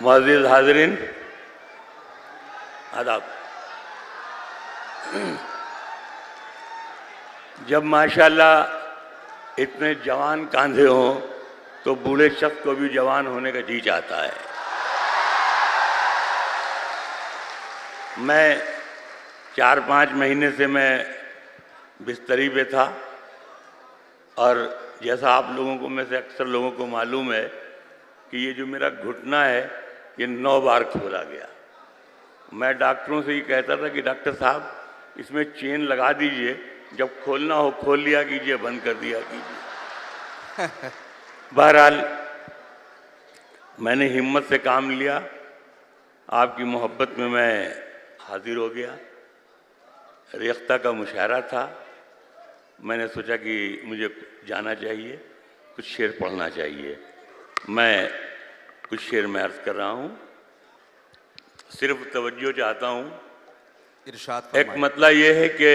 मुअज़्ज़िज़ हाज़रीन, आदाब। जब माशाअल्लाह इतने जवान कांधे हों तो बूढ़े शख्स को भी जवान होने का जी चाहता है। मैं 4-5 महीने से मैं बिस्तरी पे था और जैसा आप लोगों को में से अक्सर लोगों को मालूम है कि ये जो मेरा घुटना है ये 9 बार खोला गया। मैं डॉक्टरों से ये कहता था कि डॉक्टर साहब इसमें चेन लगा दीजिए, जब खोलना हो खोल लिया कीजिए, बंद कर दिया कीजिए। बहरहाल मैंने हिम्मत से काम लिया, आपकी मोहब्बत में मैं हाजिर हो गया। रेख्ता का मुशायरा था, मैंने सोचा कि मुझे जाना चाहिए, कुछ शेर पढ़ना चाहिए। मैं कुछ शेर में अर्ज कर रहा हूँ, सिर्फ तवज्जो चाहता हूँ। इरशाद एक मतलब ये है कि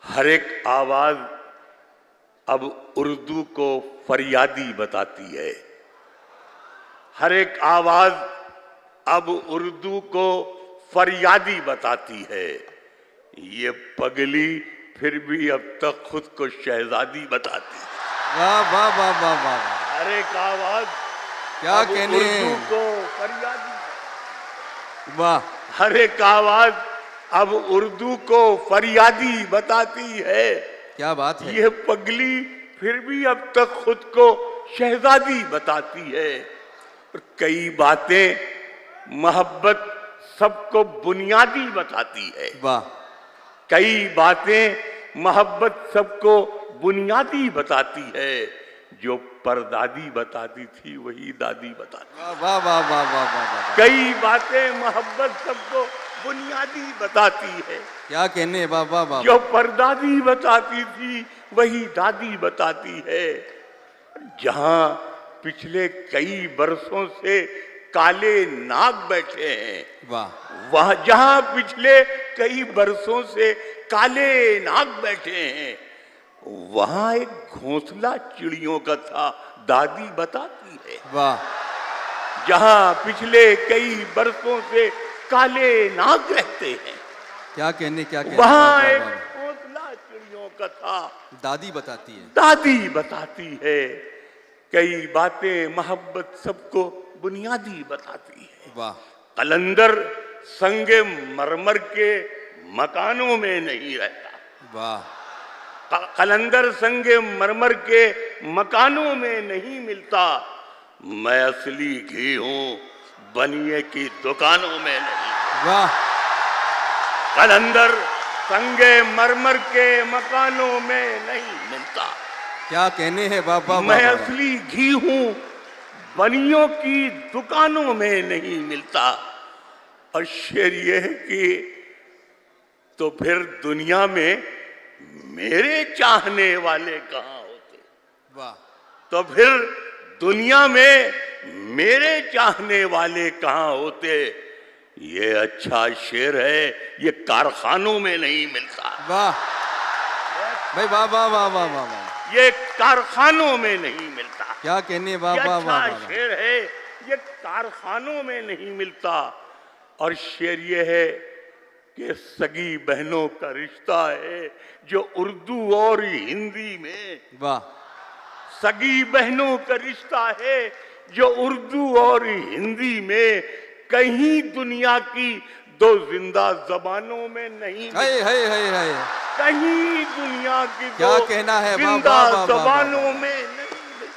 हर एक आवाज़ अब उर्दू को फरियादी बताती है। हर एक आवाज़ अब उर्दू को फरियादी बताती है। ये पगली फिर भी अब तक खुद को शहजादी बताती है। वाह वाह वाह वाह वाह, हर एक आवाज़ क्या कहने, उर्दू को फरियादी, वाह, हर एक आवाज़ अब उर्दू को फरियादी बताती है। क्या बात है। ये पगली फिर भी अब तक खुद को शहजादी बताती है। और कई बातें मोहब्बत सबको बुनियादी बताती है। वाह, कई बातें मोहब्बत सबको बुनियादी बताती है। जो परदादी बताती थी वही दादी बताती। वाह वाह वाह वाह वाह वाह वाह, कई बातें मोहब्बत सबको बुनियादी बताती है। क्या कहने, वाह वाह वाह। जो परदादी बताती थी वही दादी बताती है। जहां पिछले कई बरसों से काले नाग बैठे हैं, वाह, वहां जहां पिछले कई बरसों से काले नाग बैठे हैं, वहां एक घोंसला चिड़ियों का था, दादी बताती है। वाह, जहां पिछले कई बरसों से काले नाग रहते हैं, क्या कहने, क्या कहने, वहां वाह, वाह, एक वाह, घोंसला चिड़ियों का था, दादी बताती है। दादी बताती है। कई बातें मोहब्बत सबको बुनियादी बताती है। वाह, कलंदर संगे मरमर के मकानों में नहीं रहता। वाह, कलंदर संगे मरमर के मकानों में नहीं मिलता। मैं असली घी हूं, बनिए की दुकानों में नहीं। वाह, कलंदर संगे मरमर के मकानों में नहीं मिलता। क्या कहने हैं, वाह वाह मैं वाह, असली घी हूं, बनियों की दुकानों में नहीं मिलता। और शेर ये है कि तो फिर दुनिया में मेरे चाहने वाले कहाँ होते। वाह, तो फिर दुनिया में मेरे चाहने वाले कहाँ होते। ये अच्छा शेर है, ये कारखानों में नहीं मिलता। वाह भाई, वाह वाह वाह वाह वाह वाह, ये कारखानों में नहीं मिलता। क्या कहने, वाह ये वाह वाह अच्छा वाह, शेर है, ये कारखानों में नहीं मिलता। और शेर ये है कि सगी बहनों का रिश्ता है जो उर्दू और हिंदी में, वाह, सगी बहनों का रिश्ता है जो उर्दू और हिंदी में कहीं दुनिया की 2 जिंदा जबानों में नहीं, हाय हाय हाय हाय, कहीं दुनिया की क्या 2 कहना है, वाह जिंदा वाह वाह वाह, जबानों वाह, में नहीं।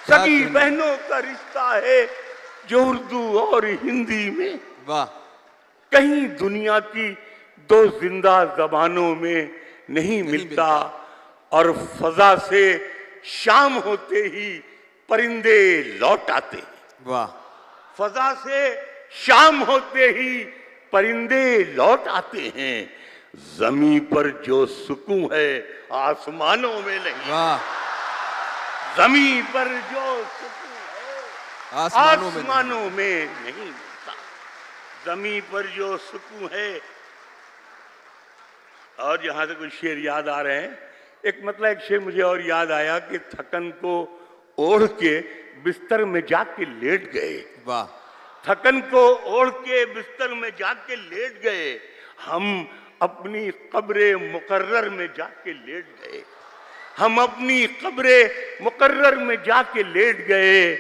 क्या सगी कहना? बहनों का रिश्ता है जो उर्दू और हिंदी में वाह, कहीं दुनिया की 2 जिंदा जबानों में नहीं मिलता। और फजा से शाम होते ही परिंदे लौट आते हैं। वाह, फजा से शाम होते ही परिंदे लौट आते हैं। जमीन पर जो सुकून है आसमानों में नहीं। वाह, जमीन पर जो सुकून है आसमानों में नहीं मिलता। जमीन पर जो सुकून है। और यहां से कुछ शेर याद आ रहे हैं। एक शेर मुझे और याद आया कि थकन को ओढ़ के बिस्तर में जाके लेट गए, वाह थकन को ओढ़ के बिस्तर में जाके लेट गए, हम अपनी कब्रे मुकर्रर में जाके लेट गए, हम अपनी कब्रे मुकर्रर में जाके लेट गए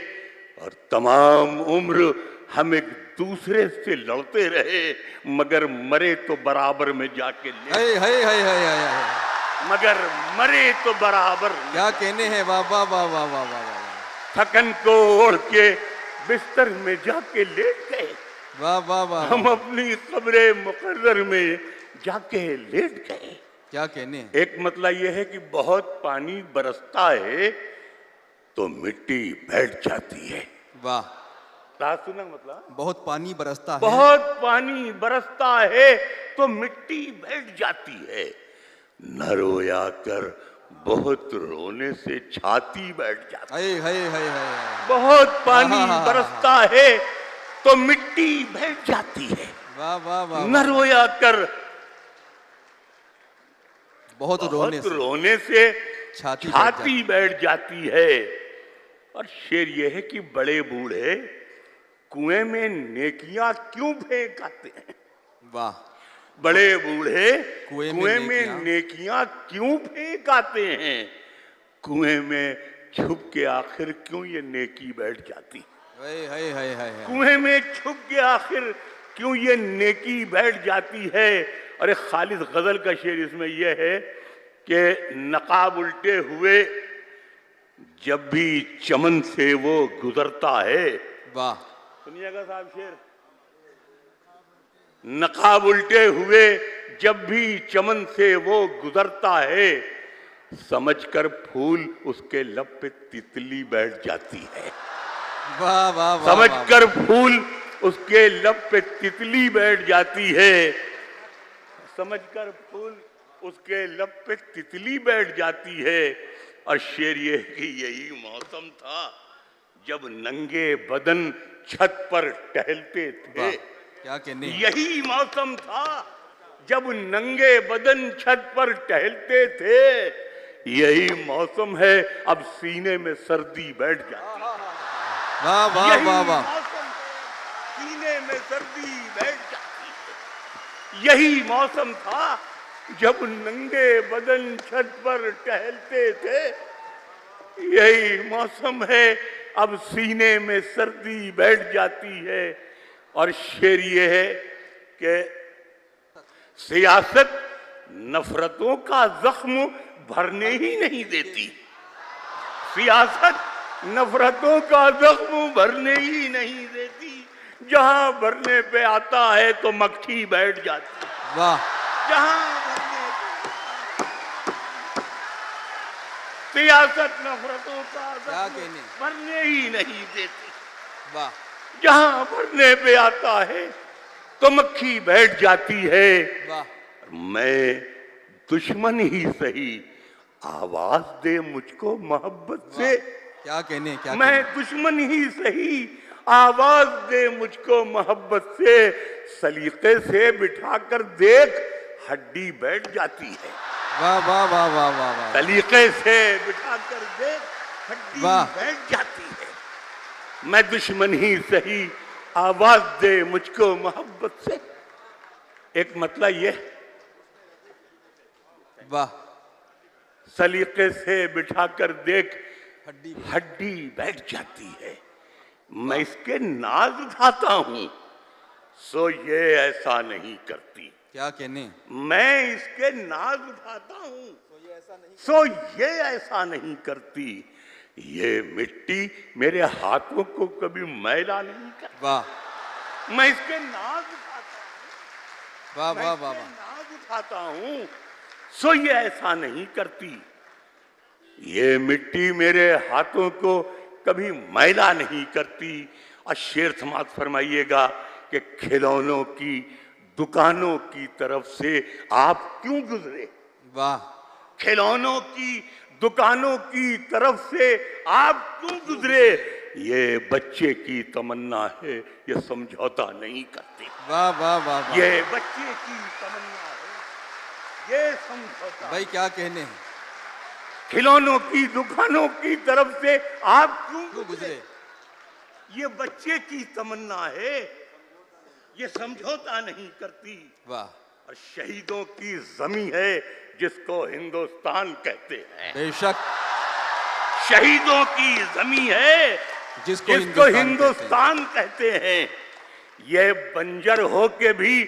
और तमाम उम्र हम एक दूसरे से लड़ते रहे, मगर मरे तो बराबर में जाके लेट, मगर मरे तो बराबर। क्या कहने हैं, वाह वाह वाह वाह वाह वाह वाह, थकन को ओढ़ के बिस्तर में जाके लेट गए, वाह वाह वाह, हम अपनी कब्रे मुकर्रर में जाके लेट गए। क्या कहने हैं। एक मतलब यह है कि बहुत पानी बरसता है तो मिट्टी बैठ जाती है। वाह, सुना मतलब बहुत पानी बरसता है, बहुत पानी बरसता है तो मिट्टी बैठ जाती है। न रोया कर बहुत रोने से छाती बैठ जाती है। बहुत पानी बरसता है तो मिट्टी बैठ जाती है। वाह वाह वाह, न रोया कर बहुत रोने से छाती बैठ जाती है। और शेर यह है कि बड़े बूढ़े कुएं में नेकियां क्यों फेंक आते हैं। वाह, बड़े बूढ़े कुएं में नेकियां क्यों फेंक आते हैं। कुएं में छुप के आखिर क्यों ये नेकी बैठ जाती। कुएं में छुप के आखिर क्यों ये नेकी बैठ जाती है। और एक खालिद गजल का शेर इसमें यह है कि नकाब उल्टे हुए जब भी चमन से वो गुजरता है। वाह, सुनिएगा साहब शेर। नकाब उल्टे हुए जब भी चमन से वो गुजरता है, समझकर फूल उसके लब पे तितली बैठ जाती है। वाह वाह, समझकर फूल उसके लब पे तितली बैठ जाती है। समझकर फूल उसके लब पे तितली बैठ जाती है। और शेर ये कि यही मौसम था जब नंगे बदन छत पर टहलते थे। क्या कहने। यही मौसम था जब नंगे बदन छत पर टहलते थे। यही मौसम है अब सीने में सर्दी बैठ जाती है। वाह वाह वाह वाह, मौसम सीने में सर्दी बैठ जाती है। यही मौसम था जब नंगे बदन छत पर टहलते थे। यही मौसम है अब सीने में सर्दी बैठ जाती है। और शेर ये है कि सियासत नफरतों का जख्म भरने ही नहीं देती। सियासत नफरतों का जख्म भरने ही नहीं देती। जहां भरने पे आता है तो मक्खी बैठ जाती। वाह, जहां सियासत नफरतों का कहने। भरने ही नहीं देती। वाह, जहां भरने पे आता है तो मक्खी बैठ जाती है। वाह, मैं दुश्मन ही सही आवाज दे मुझको मोहब्बत से। क्या कहने, क्या मैं दुश्मन ही सही आवाज दे मुझको मोहब्बत से। सलीके से बिठाकर देख हड्डी बैठ जाती है। वाह वाह वाह वाह वाह वाह, सलीके से बिठाकर देख हड्डी बैठ जाती है। मैं दुश्मन ही सही आवाज दे मुझको मोहब्बत से। एक मतलब ये, वाह, सलीके से बिठाकर देख हड्डी हड्डी बैठ जाती है। मैं इसके नाज उठाता हूं सो ये ऐसा नहीं करती। क्या कहने। मैं इसके नाज उठाता हूं सो ये ऐसा नहीं करती। ये मिट्टी मेरे हाथों को कभी मैला नहीं करती। वाह, मैं इसके नाज उठाता हूं, वाह वाह वाह, नाज उठाता हूं सो ये ऐसा नहीं करती। ये मिट्टी मेरे हाथों को कभी मैला नहीं करती। और शेर समाप्त फरमाइएगा कि खिलौनों की दुकानों की तरफ से आप क्यों गुजरे। वाह, खिलौनों की दुकानों की तरफ से आप क्यों गुजरे। ये बच्चे की तमन्ना है, ये समझौता नहीं करते। वाह वाह वाह, ये बच्चे की तमन्ना है, ये समझौता। भाई क्या कहने हैं। खिलौनों की दुकानों की तरफ से आप क्यों गुजरे? ये बच्चे की तमन्ना है, ये समझौता नहीं करती। वाह, और शहीदों की जमी है जिसको हिंदुस्तान कहते हैं। बेशक, शहीदों की जमी है जिसको हिंदुस्तान कहते हैं। ये बंजर हो के भी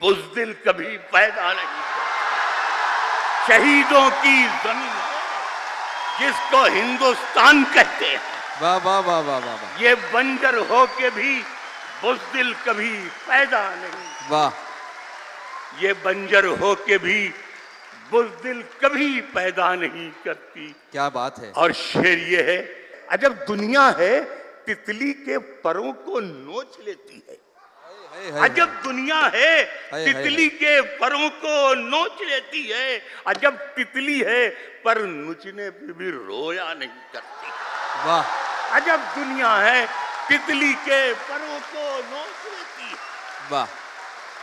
बुज़दिल कभी पैदा नहीं करता। शहीदों की जमी है जिसको हिंदुस्तान कहते हैं। वाह वाह वाह वाह वाह वाह, ये बंजर हो के भी बुज़दिल कभी पैदा नहीं। वाह, ये बंजर हो के भी बुज़दिल कभी पैदा नहीं करती। क्या बात है। और शेर ये है, अजब दुनिया है तितली के परों को नोच लेती है। अजब दुनिया है तितली के परों को नोच लेती है। अजब तितली है पर नोचने पे भी रोया नहीं करती। वाह, अजब दुनिया है तितली के परों को नोच लेती है। वाह,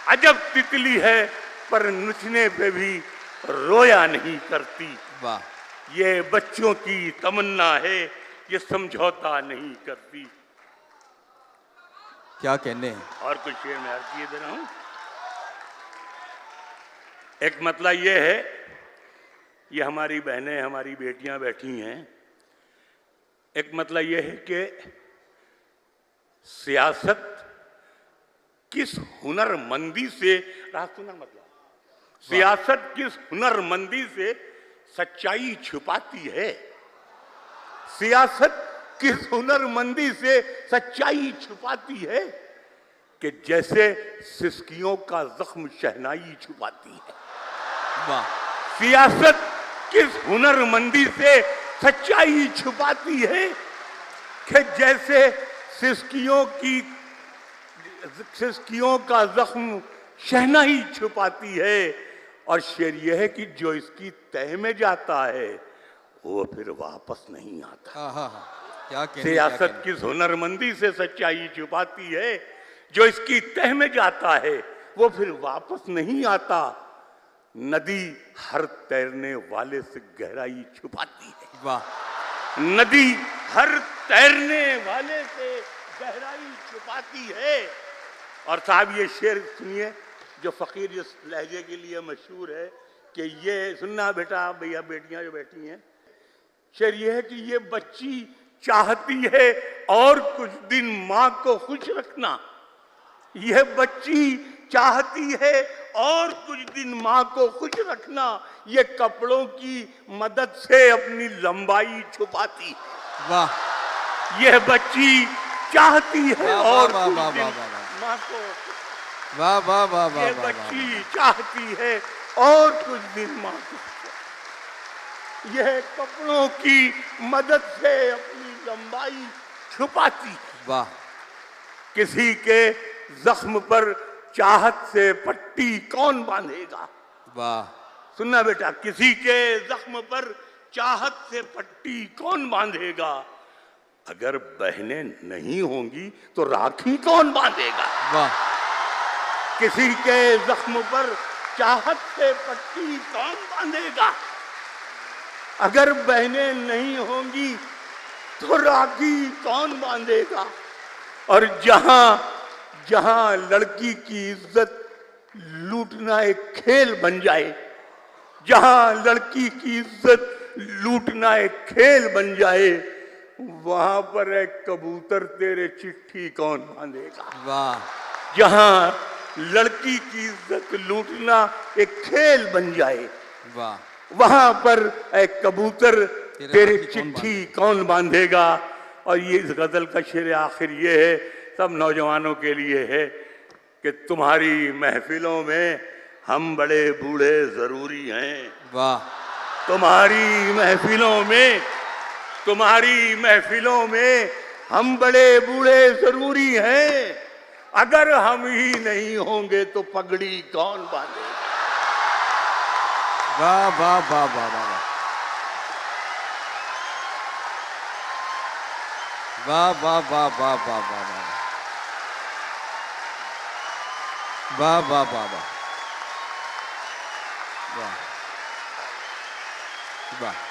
अजब तितली है पर नोचने पे भी रोया नहीं करती। वाह, ये बच्चों की तमन्ना है, ये समझौता नहीं करती। क्या कहने हैं। और कुछ शेर में अर्ज किए दे रहा हूं। एक मतलब ये है, ये हमारी बहनें हमारी बेटियां बैठी हैं। एक मतलब ये है कि सियासत किस हुनरमंदी से, रात सुना मतलब, सियासत किस हुनरमंदी से सच्चाई छुपाती है। सियासत किस हुनरमंदी से सच्चाई छुपाती है कि जैसे सिसकियों का जख्म शहनाई छुपाती है। वाह, सियासत किस हुनरमंदी से सच्चाई छुपाती है कि जैसे सिसकियों का जख्म शहनाई छुपाती है। और शेर यह है कि जो इसकी तह में जाता है वो फिर वापस नहीं आता। हाँ हाँ हाँ, क्या कहने, सियासत किस हुनरमंदी से सच्चाई छुपाती है, जो इसकी तह में जाता है वो फिर वापस नहीं आता। नदी हर तैरने वाले से गहराई छुपाती है। वाह, नदी हर तैरने वाले से गहराई छुपाती है। और साहब ये शेर सुनिए जो फकीर जिस लहजे के लिए मशहूर है, कि ये सुनना बेटा, भैया बेटियां जो बैठी हैं, शेर ये है कि ये बच्ची चाहती है और कुछ दिन माँ को खुश रखना। यह बच्ची चाहती है और कुछ दिन माँ को खुश रखना। ये कपड़ों की मदद से अपनी लंबाई छुपाती है। वाह, यह बच्ची चाहती है वाह, और वाह, कुछ वाह, दिन वाह, वाह, माँ को, वाह वाह वाह वाह, ये वाह, बच्ची चाहती है और कुछ दिन माँ को, यह कपड़ों की मदद से अपनी लंबाई छुपाती है। वाह, किसी के जख्म पर चाहत से पट्टी कौन बांधेगा। वाह, सुनना बेटा, किसी के जख्म पर चाहत से पट्टी कौन बांधेगा। अगर बहनें नहीं होंगी तो राखी कौन बांधेगा। वाह, किसी के जख्म पर चाहत से पट्टी कौन बांधेगा। अगर बहनें नहीं होंगी तो राखी कौन बांधेगा। और जहां जहां लड़की की इज्जत लूटना एक खेल बन जाए, जहां लड़की की इज्जत लूटना एक खेल बन जाए, वहां पर एक कबूतर तेरे चिट्ठी कौन बांधेगा। वाह, जहां लड़की की इज्जत लूटना एक खेल बन जाए, वाह, वहां पर एक कबूतर तेरे राखी कौन चिट्ठी कौन बांधेगा। और ये इस गजल का शेर आखिर ये है, सब नौजवानों के लिए है, कि तुम्हारी महफिलों में हम बड़े बूढ़े जरूरी हैं। वाह, तुम्हारी महफिलों में हम बड़े बूढ़े जरूरी हैं। अगर हम ही नहीं होंगे तो पगड़ी कौन बांधेगा। वाह वाह वाह वाह वाह, वाह वाह वाह वाह वाह वाह वाह, वाह वाह वाह वाह, वाह, वाह।